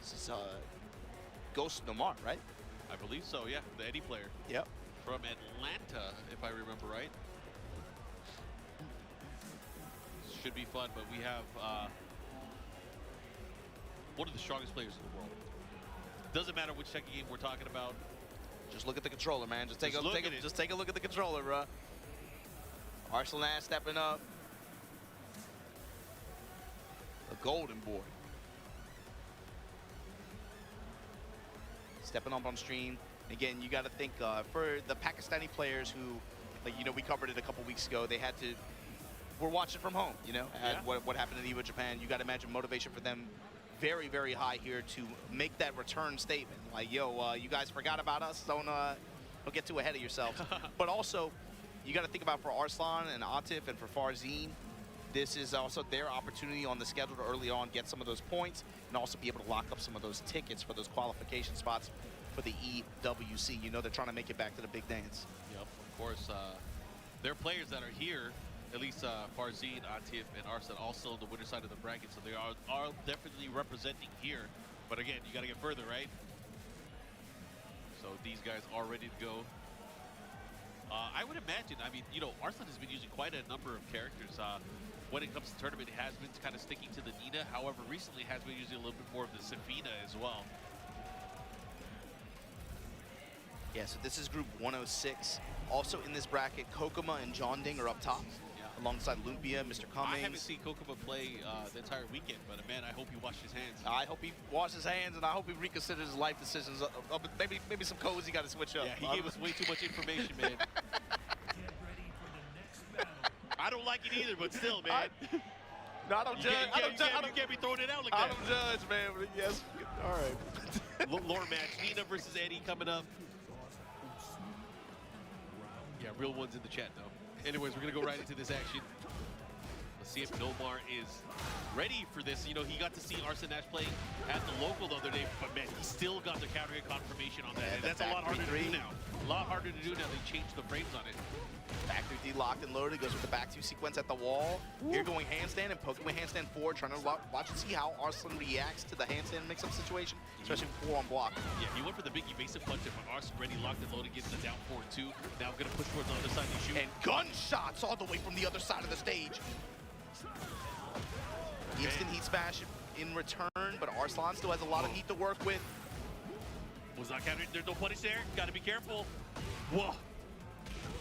This is Ghost NOMAR, right? I believe so, yeah, the Eddie player. Yep. From Atlanta, if I remember right. Should be fun, but we have one of the strongest players in the world. Doesn't matter which Tekken game we're talking about. Just look at the controller, man. Just take a look at the controller, bro. ARSLAN stepping up. The golden boy. Stepping up on stream. Again, you got to think for the Pakistani players who, like, you know, we covered it a couple weeks ago. They had to, we're watching from home, you know, and what happened in EVO Japan. You got to imagine motivation for them very, very high here to make that return statement. Like, yo, you guys forgot about us. Don't get too ahead of yourselves. But also, you got to think about for ARSLAN and Atif and for Farzin, this is also their opportunity on the schedule to early on get some of those points and also be able to lock up some of those tickets for those qualification spots for the EWC. You know they're trying to make it back to the big dance. Yep, of course. There are players that are here, at least Farzin, Atif, and ARSLAN also on the winner side of the bracket, so they are definitely representing here. But again, you got to get further, right? So these guys are ready to go. I would imagine, I mean, you know, ARSLAN has been using quite a number of characters. When it comes to tournament, it has been kind of sticking to the Nina. However, recently has been using a little bit more of the Safina as well. Yeah, so this is group 106. Also in this bracket, Kokoma and John Ding are up top, alongside Lumpia, Mr. Cummings. I haven't seen Kokoma play the entire weekend, but man, I hope he washed his hands. I hope he washed his hands, and I hope he reconsiders his life decisions. Maybe some codes he got to switch up. Yeah, he gave us way too much information, man. I don't like it either, but still, man. No, I don't judge. You can't be throwing it out like that. I don't judge, man. But yes, all right. Lore match, Nina versus Eddie coming up. Yeah, real ones in the chat, though. Anyways, we're going to go right into this action. Let's see if NOMAR is ready for this. You know, he got to see ARSLAN play at the local the other day, but man, he still got the counter hit confirmation on that. Yeah, and that's a lot harder to do now. A lot harder to do now. They changed the frames on it. Back 3D locked and loaded, goes with the back 2 sequence at the wall. Here going handstand and poking with handstand 4, trying to watch and see how ARSLAN reacts to the handstand mix-up situation, especially 4 on block. Yeah, he went for the big evasive punch, but ARSLAN ready locked and loaded, gets the down 4-2. Now going to push towards the other side and shoot. And gunshots all the way from the other side of the stage. Instant heat smash in return, but ARSLAN still has a lot of heat to work with. Was not countered. There's no punish there. Got to be careful. Whoa.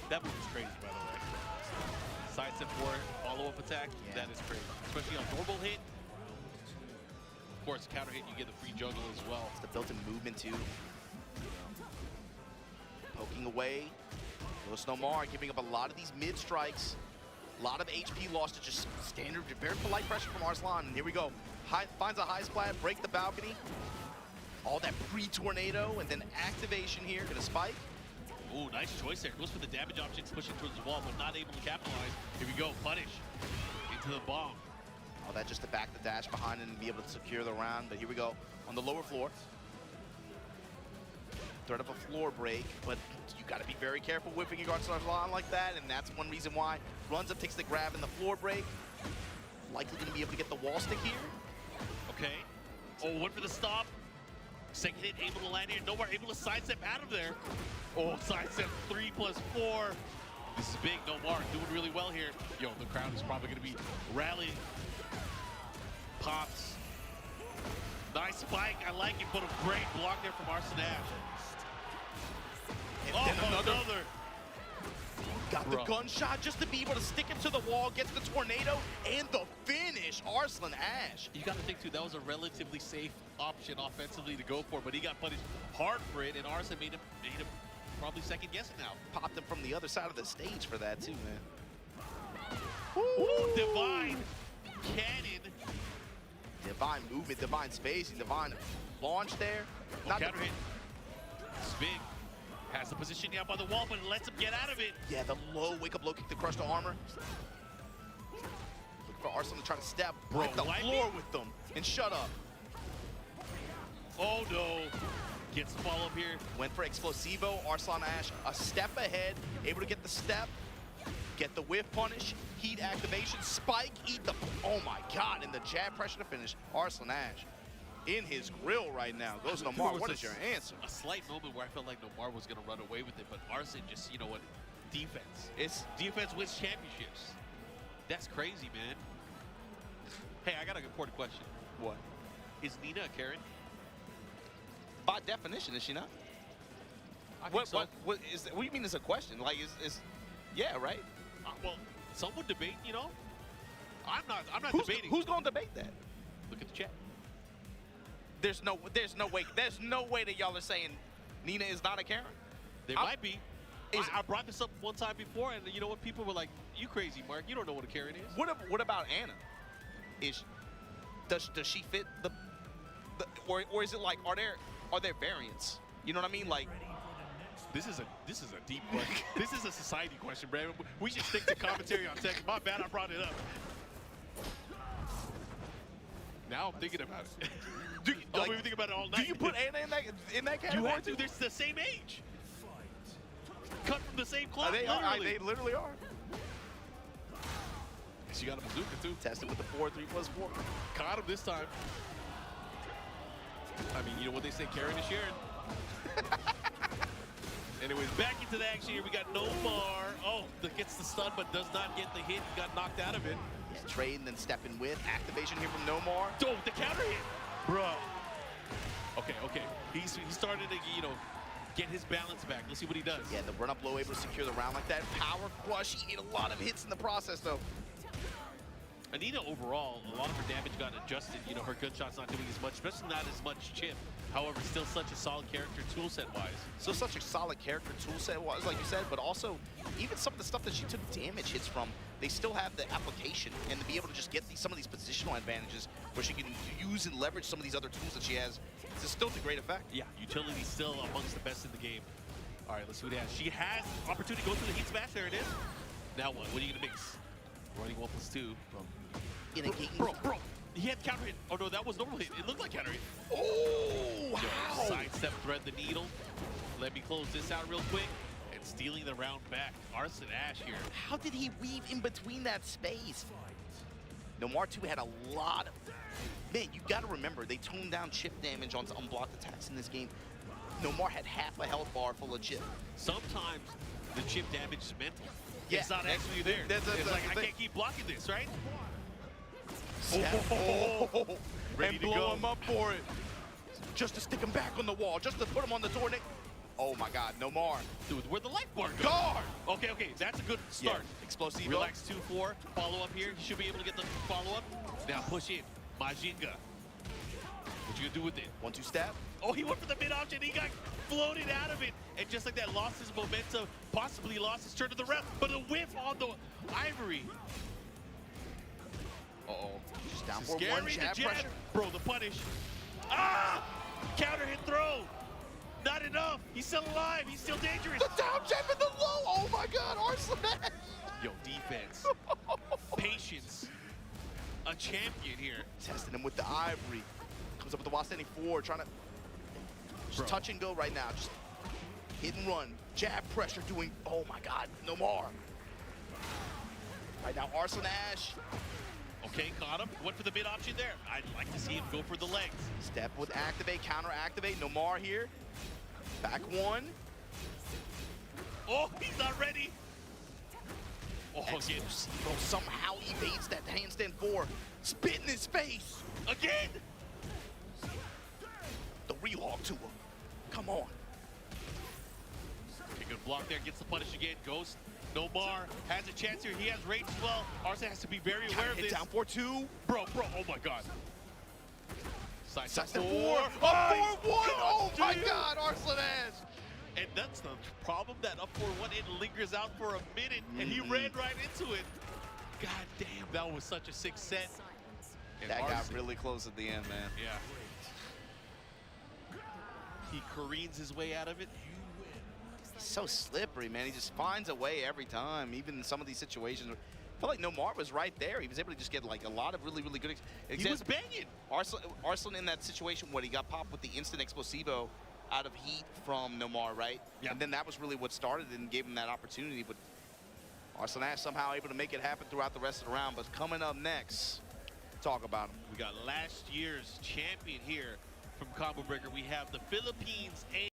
That move is crazy, by the way. Side step 4, follow-up attack. Yeah. That is crazy. Especially on normal hit. Of course, counter hit, you get the free juggle as well. It's the built-in movement, too. Poking away. Goes NOMAR, giving up a lot of these mid-strikes. A lot of HP lost to just standard, very polite pressure from ARSLAN. And here we go. Finds a high splat, break the balcony. All that pre-tornado, and then activation here. Gonna spike. Ooh, nice choice there. Goes for the damage option, pushing towards the wall, but not able to capitalize. Here we go, punish. Into the bomb. All that just to back the dash behind and be able to secure the round. But here we go, on the lower floor. Threat of a floor break, but you gotta be very careful whipping your guard ARSLAN like that, and that's one reason why. Runs up, takes the grab in the floor break. Likely gonna be able to get the wall stick here. Okay. Oh, went for the stop. Second hit, able to land here. NOMAR able to sidestep out of there. Oh, sidestep 3+4. This is big. NOMAR doing really well here. Yo, the crowd is probably going to be rallying. Pops. Nice spike. I like it, but a great block there from ARSLAN. And another. Got the gunshot just to be able to stick him to the wall, gets the tornado, and the finish, ARSLAN Ash. You got to think, too, that was a relatively safe option offensively to go for, but he got punished hard for it, and ARSLAN made him probably second-guessing now. Popped him from the other side of the stage for that, too, man. Ooh, divine cannon. Divine movement, divine spacing, divine launch there. Not counter hit. It's big. Has the position now by the wall, but it lets him get out of it. Yeah, the low wake-up low kick to crush the armor. Look for ARSLAN to try to step the floor with them and shut up. Oh no. Gets the follow-up here. Went for Explosivo. ARSLAN Ash a step ahead, able to get the step, get the whiff punish, heat activation, spike, eat the, oh my god, and the jab pressure to finish ARSLAN Ash. in his grill right now. Goes There Nomar. was What is your answer? A slight moment where I felt like Nomar was going to run away with it, but ARSLAN just, you know what, defense. It's Defense wins championships. That's crazy, man. Hey, I got an important question. what? Is Nina a Karen? By definition, is she not? I think so. What do you mean it's a question? Like, is yeah, right? Well, some would debate, you know. I'm not debating. Who's going to debate that? Look at the chat. There's no way that y'all are saying Nina is not a Karen. There might be. I brought this up one time before, and you know what? People were like, "You crazy, Mark? You don't know what a Karen is." What about Anna? Does she fit the or is it like are there variants? You know what I mean? Like this is a deep question. This is a society question, Brandon. We should stick to commentary on Tekken. My bad, I brought it up. Now I'm thinking about it. I've been thinking about it all night. Do you put Anna in that category? You have to. They're the same age. Cut from the same cloth. They literally are. She got a bazooka too. Tested with the 4-3+4. Caught him this time. I mean, you know what they say, Karen is Sharon. Anyways, back into the action here. We got Nomar. Oh, that gets the stun, but does not get the hit. He got knocked out of it. Yeah, trade and then stepping with activation here from Nomar. Oh, the counter hit, bro. Okay. He's started to, you know, get his balance back. Let's see what he does. Yeah, the run up low, able to secure the round like that. Power crush. He hit a lot of hits in the process, though. Anita overall, a lot of her damage got adjusted. You know, her gunshot's not doing as much, especially not as much chip. However, still such a solid character toolset-wise. Still such a solid character toolset-wise, like you said, but also even some of the stuff that she took damage hits from, they still have the application and to be able to just get some of these positional advantages where she can use and leverage some of these other tools that she has. It's still to great effect. Yeah, utility still amongst the best in the game. All right, let's see what it has. She has opportunity to go through the heat smash. There it is. Now what? What are you gonna mix? Running 1+2 from. Bro. He had counter hit. Oh no, that was normal hit. It looked like counter hit. Oh, wow. Sidestep, thread the needle. Let me close this out real quick. And stealing the round back. ARSLAN Ash here. How did he weave in between that space? Nomar 2 had a lot of... Man, you got to remember, they toned down chip damage on unblocked attacks in this game. Nomar had half a health bar full of chip. Sometimes the chip damage is mental. Yeah, it's not actually there. It's like, I can't keep blocking this, right? Ready and to blow go. him up for it. Just to stick him back on the wall, just to put him on the door. Oh my God, Nomar. Dude, where the life bar goes. Guard! Okay, that's a good start. Yeah. Explosive. Relax 2-4, follow up here. He should be able to get the follow up. Now push in, Majinga. What you gonna do with it? 1-2 stab. Oh, he went for the mid option. He got floated out of it. And just like that, lost his momentum, possibly lost his turn to the ref, but a whiff on the Ivory. Uh-oh. Just down for Scary, one jab pressure. Bro, the punish. Ah! Counter hit throw. Not enough. He's still alive. He's still dangerous. The down jab and the low. Oh my God, ARSLAN. Yo, defense. Patience. A champion here. Testing him with the Ivory. Comes up with the while standing forward, trying to just touch and go right now. Just hit and run. Jab pressure doing, oh my God, Nomar. Right now, ARSLAN Ash. Okay, caught him. Went for the mid option there. I'd like to see him go for the legs. Step with activate, counter activate. Nomar here. Back one. Oh, he's not ready. Oh, again. Bro, somehow evades that handstand 4. Spit in his face. Again. The rehog to him. Come on. Okay, good block there. Gets the punish again. Ghost. Nomar has a chance here. He has rage as well. ARSLAN has to be very aware of this. Down 4-2. Bro, oh my God. Side 4. Oh, 4-1. Oh my God, ARSLAN Ash. And that's the problem, that up 4-1, it lingers out for a minute, and he ran right into it. God damn, that was such a sick set. And That got ARSLAN, really close at the end, man. yeah. He careens his way out of it. He's so slippery, man. He just finds a way every time, even in some of these situations. I feel like Nomar was right there. He was able to just get like a lot of really good He was banging. ARSLAN in that situation when he got popped with the instant explosivo out of heat from Nomar, right? Yeah. And then that was really what started and gave him that opportunity. But ARSLAN Ash somehow able to make it happen throughout the rest of the round. But coming up next, talk about him. We got last year's champion here from Combo Breaker. We have the Philippines